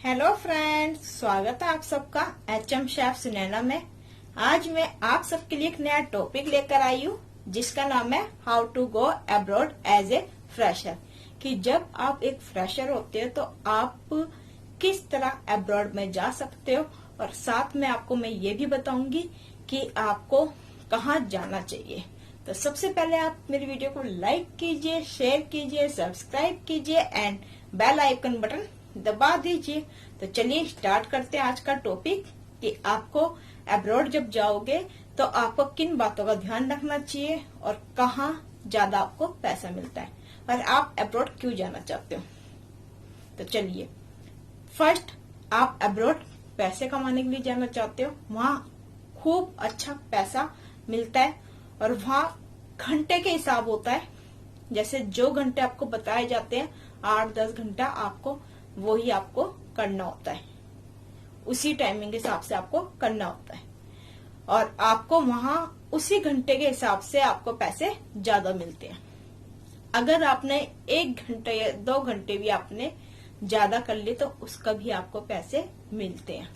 Hello friends, स्वागत है आप सबका HM शेफ सुनैना में। आज मैं आप सबके लिए एक नया टॉपिक लेकर आई हूँ जिसका नाम है how to go abroad as a fresher. कि जब आप एक फ्रेशर होते हो तो आप किस तरह अब्रॉड में जा सकते हो, और साथ में आपको मैं ये भी बताऊंगी कि आपको कहाँ जाना चाहिए। तो सबसे पहले आप मेरी वीडियो को लाइक कीजिए, शेयर कीजिए, सब्सक्राइब कीजिए एंड बेल आइकन बटन दबा दीजिए। तो चलिए स्टार्ट करते हैं आज का टॉपिक कि आपको अब्रॉड जब जाओगे तो आपको किन बातों का ध्यान रखना चाहिए और कहाँ ज्यादा आपको पैसा मिलता है और आप अब्रॉड क्यों जाना चाहते हो। तो चलिए, फर्स्ट, आप अब्रॉड पैसे कमाने के लिए जाना चाहते हो। वहाँ खूब अच्छा पैसा मिलता है और वहाँ घंटे के हिसाब होता है। जैसे जो घंटे आपको बताए जाते हैं 8-10 घंटा आपको वही आपको करना होता है, उसी टाइमिंग के हिसाब से आपको करना होता है और आपको वहां उसी घंटे के हिसाब से आपको पैसे ज्यादा मिलते हैं। अगर आपने 1 घंटे या 2 घंटे भी आपने ज्यादा कर लिए तो उसका भी आपको पैसे मिलते हैं।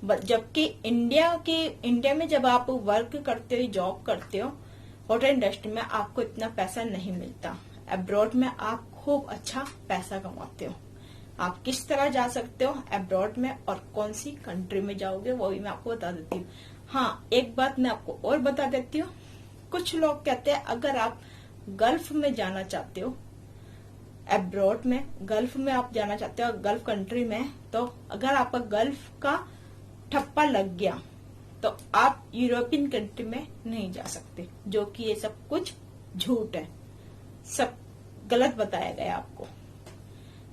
जबकि इंडिया में जब आप वर्क करते हो, जॉब करते हो होटल इंडस्ट्री में, आपको इतना पैसा नहीं मिलता। अब्रॉड में आप खूब अच्छा पैसा कमाते हो। आप किस तरह जा सकते हो अब्रॉड में और कौन सी कंट्री में जाओगे वो भी मैं आपको बता देती हूँ। हाँ, एक बात मैं आपको और बता देती हूँ। कुछ लोग कहते हैं अगर आप गल्फ में जाना चाहते हो, अब्रॉड में गल्फ में आप जाना चाहते हो, गल्फ कंट्री में, तो अगर आपका गल्फ का ठप्पा लग गया तो आप यूरोपियन कंट्री में नहीं जा सकते, जो कि ये सब कुछ झूठ है, सब गलत बताया गया आपको।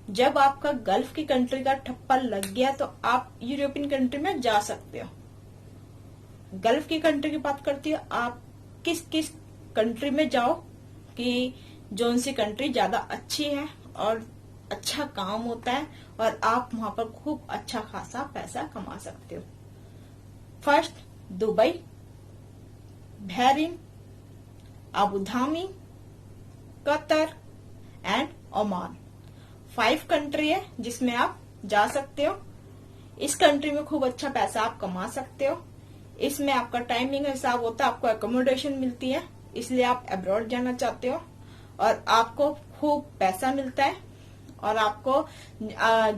जब आपका गल्फ की कंट्री का ठप्पा लग गया तो आप यूरोपियन कंट्री में जा सकते हो। गल्फ की कंट्री की बात करती हो, आप किस किस कंट्री में जाओ कि जोन सी कंट्री ज्यादा अच्छी है और अच्छा काम होता है और आप वहां पर खूब अच्छा खासा पैसा कमा सकते हो। First, Dubai, Bahrain, Abu Dhabi, Qatar and Oman. 5 country है जिसमें आप जा सकते हो। इस कंट्री में खूब अच्छा पैसा आप कमा सकते हो। इसमें आपका टाइमिंग हिसाब होता है, आपको एकोमोडेशन मिलती है, इसलिए आप अब्रॉड जाना चाहते हो और आपको खूब पैसा मिलता है और आपको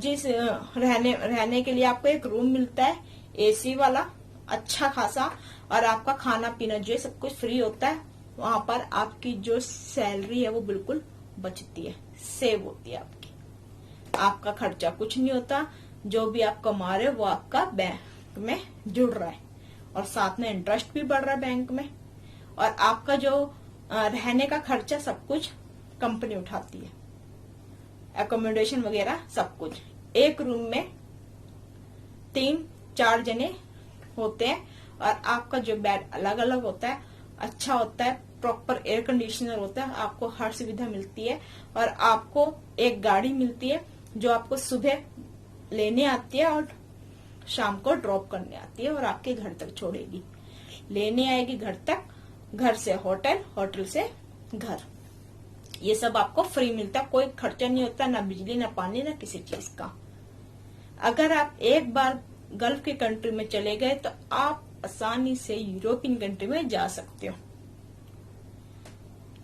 जिस रहने के लिए आपको एक रूम मिलता है AC वाला अच्छा खासा, और आपका खाना पीना जो सब कुछ फ्री होता है। वहां पर आपकी जो सैलरी है वो बिल्कुल बचती है, सेव होती है आपकी। आपका खर्चा कुछ नहीं होता, जो भी आप कमा रहे हो वो आपका बैंक में जुड़ रहा है और साथ में इंटरेस्ट भी बढ़ रहा है बैंक में। और आपका जो रहने का खर्चा सब कुछ कंपनी उठाती है, एकोमोडेशन वगैरह सब कुछ। एक रूम में 3-4 जने होते हैं और आपका जो बेड अलग अलग होता है, अच्छा होता है, प्रॉपर एयर कंडीशनर होता है, आपको हर सुविधा मिलती है और आपको एक गाड़ी मिलती है जो आपको सुबह लेने आती है और शाम को ड्रॉप करने आती है और आपके घर तक छोड़ेगी, लेने आएगी घर तक, घर से होटल, होटल से घर। ये सब आपको फ्री मिलता है, कोई खर्चा नहीं होता, ना बिजली ना पानी ना किसी चीज का। अगर आप एक बार गल्फ की कंट्री में चले गए तो आप आसानी से यूरोपियन कंट्री में जा सकते हो।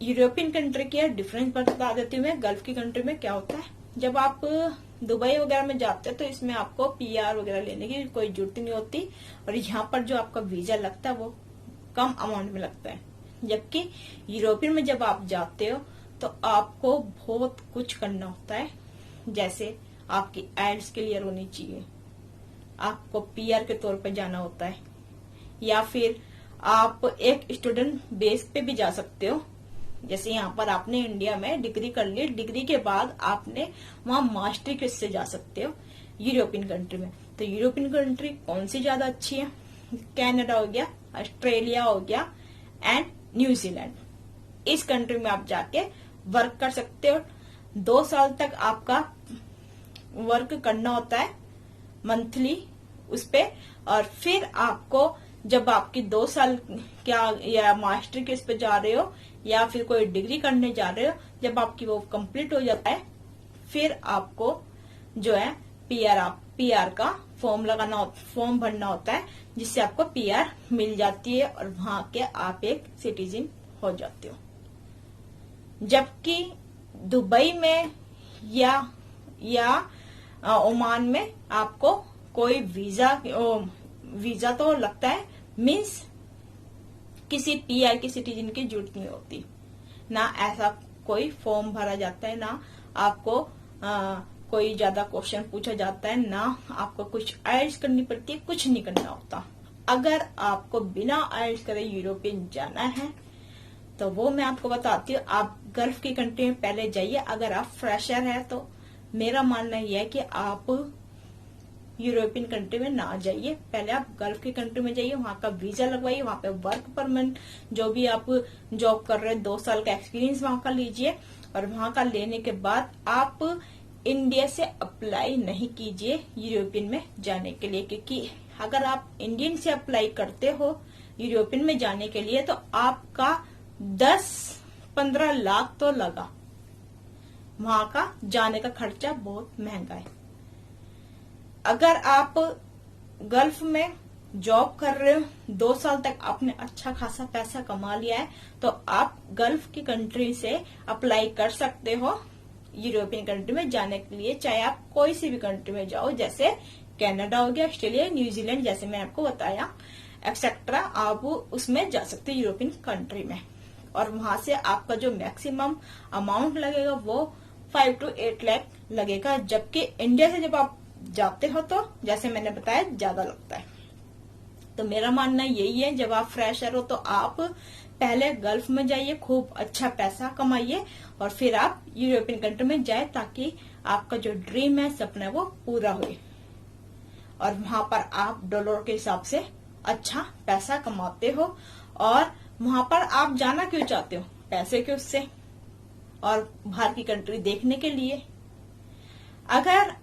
यूरोपियन कंट्री की डिफरेंस बता देती हूँ मैं। गल्फ की कंट्री में क्या होता है, जब आप दुबई वगैरह में जाते हैं तो इसमें आपको PR वगैरह लेने की कोई जरूरत नहीं होती और यहाँ पर जो आपका वीजा लगता है वो कम अमाउंट में लगता है। जबकि यूरोपियन में जब आप जाते हो तो आपको बहुत कुछ करना होता है, जैसे आपकी IELTS क्लियर होनी चाहिए, आपको PR के तौर पे जाना होता है, या फिर आप एक स्टूडेंट बेस पे भी जा सकते हो। जैसे यहाँ पर आपने इंडिया में डिग्री कर ली, डिग्री के बाद आपने वहाँ मास्टरी के से जा सकते हो यूरोपियन कंट्री में। तो यूरोपियन कंट्री कौन सी ज्यादा अच्छी है? कनाडा हो गया, ऑस्ट्रेलिया हो गया एंड न्यूजीलैंड। इस कंट्री में आप जाके वर्क कर सकते हो। 2 साल तक आपका वर्क करना होता है मंथली उस पे, और फिर आपको जब आपकी 2 साल क्या या मास्टर के इस पे जा रहे हो या फिर कोई डिग्री करने जा रहे हो, जब आपकी वो कंप्लीट हो जाता है फिर आपको जो है पीआर का फॉर्म भरना होता है, जिससे आपको पीआर मिल जाती है और वहां के आप एक सिटीजन हो जाते हो। जबकि दुबई में या ओमान में आपको कोई वीजा तो लगता है, मीन्स किसी पीआर की सिटीजन की जरूरत नहीं होती, ना ऐसा कोई फॉर्म भरा जाता है, ना आपको कोई ज्यादा क्वेश्चन पूछा जाता है, ना आपको कुछ आइल्स करनी पड़ती है, कुछ नहीं करना होता। अगर आपको बिना आइल्स करे यूरोपियन जाना है तो वो मैं आपको बताती हूँ। आप गल्फ की कंट्री में पहले जाइए। अगर आप फ्रेशर है तो मेरा मानना यह है कि आप यूरोपियन कंट्री में ना जाइए, पहले आप गल्फ की कंट्री में जाइए, वहां का वीजा लगवाइए, वहां पे वर्क परमिट जो भी आप जॉब कर रहे हैं 2 साल का एक्सपीरियंस वहां का लीजिए, और वहां का लेने के बाद आप इंडिया से अप्लाई नहीं कीजिए यूरोपियन में जाने के लिए, क्योंकि अगर आप इंडियन से अप्लाई करते हो यूरोपियन में जाने के लिए तो आपका 10-15 लाख तो लगा। वहां का जाने का खर्चा बहुत महंगा है। अगर आप गल्फ में जॉब कर रहे हो, 2 साल तक आपने अच्छा खासा पैसा कमा लिया है, तो आप गल्फ की कंट्री से अप्लाई कर सकते हो यूरोपियन कंट्री में जाने के लिए, चाहे आप कोई सी भी कंट्री में जाओ, जैसे कनाडा हो गया, ऑस्ट्रेलिया, न्यूजीलैंड, जैसे मैं आपको बताया एक्सेट्रा, आप उसमें जा सकते हैं यूरोपियन कंट्री में। और वहां से आपका जो मैक्सिमम अमाउंट लगेगा वो 5 to 8 लाख लगेगा, जबकि इंडिया से जब आप जाते हो तो जैसे मैंने बताया ज्यादा लगता है। तो मेरा मानना यही है, जब आप फ्रेशर हो तो आप पहले गल्फ में जाइए, खूब अच्छा पैसा कमाइए और फिर आप यूरोपियन कंट्री में जाए, ताकि आपका जो ड्रीम है, सपना है, वो पूरा हो और वहां पर आप डॉलर के हिसाब से अच्छा पैसा कमाते हो। और वहां पर आप जाना क्यों चाहते हो? पैसे के उससे और बाहर की कंट्री देखने के लिए। अगर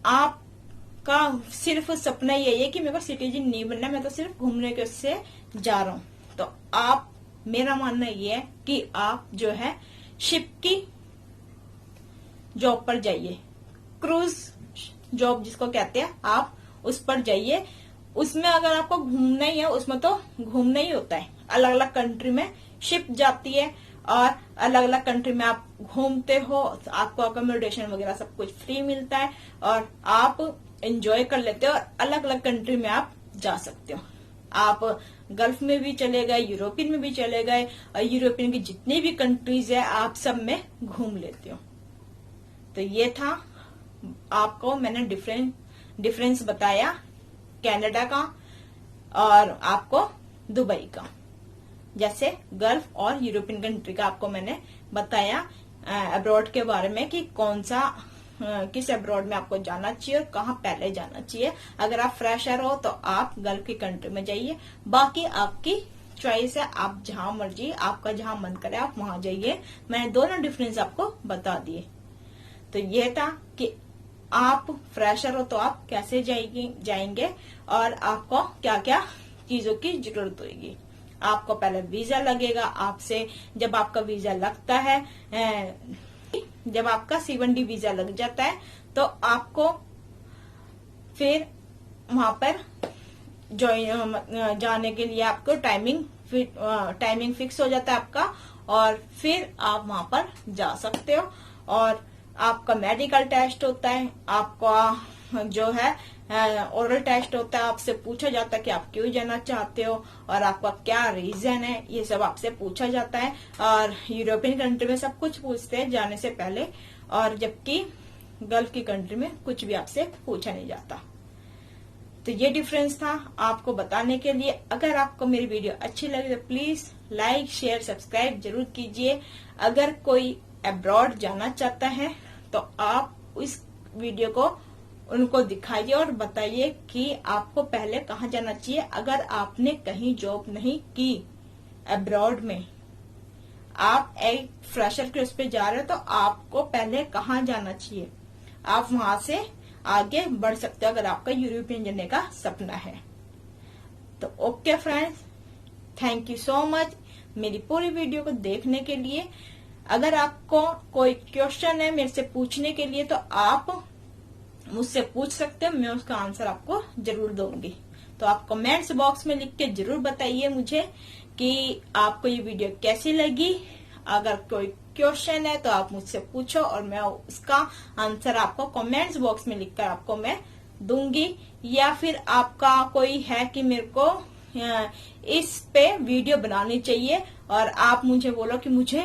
आपका सिर्फ सपना यही है कि मेरे को सिटीजन नहीं बनना, मैं तो सिर्फ घूमने के उससे जा रहा हूं, तो आप, मेरा मानना ये है कि आप जो है शिप की जॉब पर जाइए, क्रूज जॉब जिसको कहते हैं, आप उस पर जाइए। उसमें अगर आपको घूमना ही है, उसमें तो घूमना ही होता है, अलग अलग कंट्री में शिप जाती है और अलग अलग कंट्री में आप घूमते हो, आपको अकोमोडेशन वगैरह सब कुछ फ्री मिलता है और आप एंजॉय कर लेते हो और अलग अलग कंट्री में आप जा सकते हो। आप गल्फ में भी चले गए, यूरोपियन में भी चले गए, और यूरोपियन की जितनी भी कंट्रीज है आप सब में घूम लेते हो। तो ये था, आपको मैंने डिफरेंस बताया कनाडा का और आपको दुबई का, जैसे गल्फ और यूरोपियन कंट्री का आपको मैंने बताया अब्रॉड के बारे में कि कौन सा किस अब्रॉड में आपको जाना चाहिए और कहाँ पहले जाना चाहिए। अगर आप फ्रेशर हो तो आप गल्फ की कंट्री में जाइए, बाकी आपकी चॉइस है, आप जहां मर्जी, आपका जहां मन करे आप वहां जाइए। मैंने दोनों डिफरेंस आपको बता दिए। तो ये था कि आप फ्रेशर हो तो आप कैसे जाएंगे और आपको क्या क्या चीजों की जरूरत होगी। आपको पहले वीजा लगेगा, आपसे जब आपका वीजा लगता है, जब आपका C1D वीजा लग जाता है तो आपको फिर वहां पर जाने के लिए आपको टाइमिंग फिक्स हो जाता है आपका, और फिर आप वहां पर जा सकते हो। और आपका मेडिकल टेस्ट होता है, आपका जो है ओरल टेस्ट होता है, आपसे पूछा जाता है कि आप क्यों जाना चाहते हो और आपका क्या रीजन है, ये सब आपसे पूछा जाता है। और यूरोपियन कंट्री में सब कुछ पूछते हैं जाने से पहले, और जबकि गल्फ की कंट्री में कुछ भी आपसे पूछा नहीं जाता। तो ये डिफरेंस था आपको बताने के लिए। अगर आपको मेरी वीडियो अच्छी लगी तो प्लीज लाइक, शेयर, सब्सक्राइब जरूर कीजिए। अगर कोई अब्रॉड जाना चाहता है तो आप इस वीडियो को उनको दिखाइए और बताइए कि आपको पहले कहाँ जाना चाहिए। अगर आपने कहीं जॉब नहीं की अब्रॉड में, आप एक फ्रेशर के उस पे जा रहे हो, तो आपको पहले कहाँ जाना चाहिए, आप वहां से आगे बढ़ सकते हो अगर आपका यूरोपियन जाने का सपना है। तो okay friends, thank you so much मेरी पूरी वीडियो को देखने के लिए। अगर आपको कोई क्वेश्चन है मेरे से पूछने के लिए तो आप मुझसे पूछ सकते हो, मैं उसका आंसर आपको जरूर दूंगी। तो आप कमेंट्स बॉक्स में लिख के जरूर बताइए मुझे कि आपको ये वीडियो कैसी लगी। अगर कोई क्वेश्चन है तो आप मुझसे पूछो और मैं उसका आंसर आपको कमेंट्स बॉक्स में लिखकर आपको मैं दूंगी। या फिर आपका कोई है कि मेरे को इस पे वीडियो बनानी चाहिए और आप मुझे बोलो कि मुझे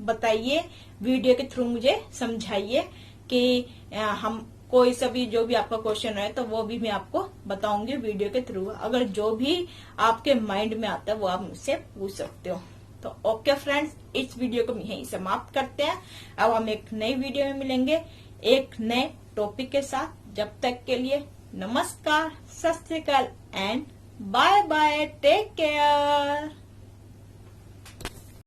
बताइए, वीडियो के थ्रू मुझे समझाइए कि हम कोई सा भी जो भी आपका क्वेश्चन है तो वो भी मैं आपको बताऊंगी वीडियो के थ्रू। अगर जो भी आपके माइंड में आता है वो आप मुझसे पूछ सकते हो। तो ओके फ्रेंड्स, इस वीडियो को यहीं समाप्त करते हैं। अब हम एक नई वीडियो में मिलेंगे एक नए टॉपिक के साथ। जब तक के लिए नमस्कार, सत श्री अकाल and bye bye, take care.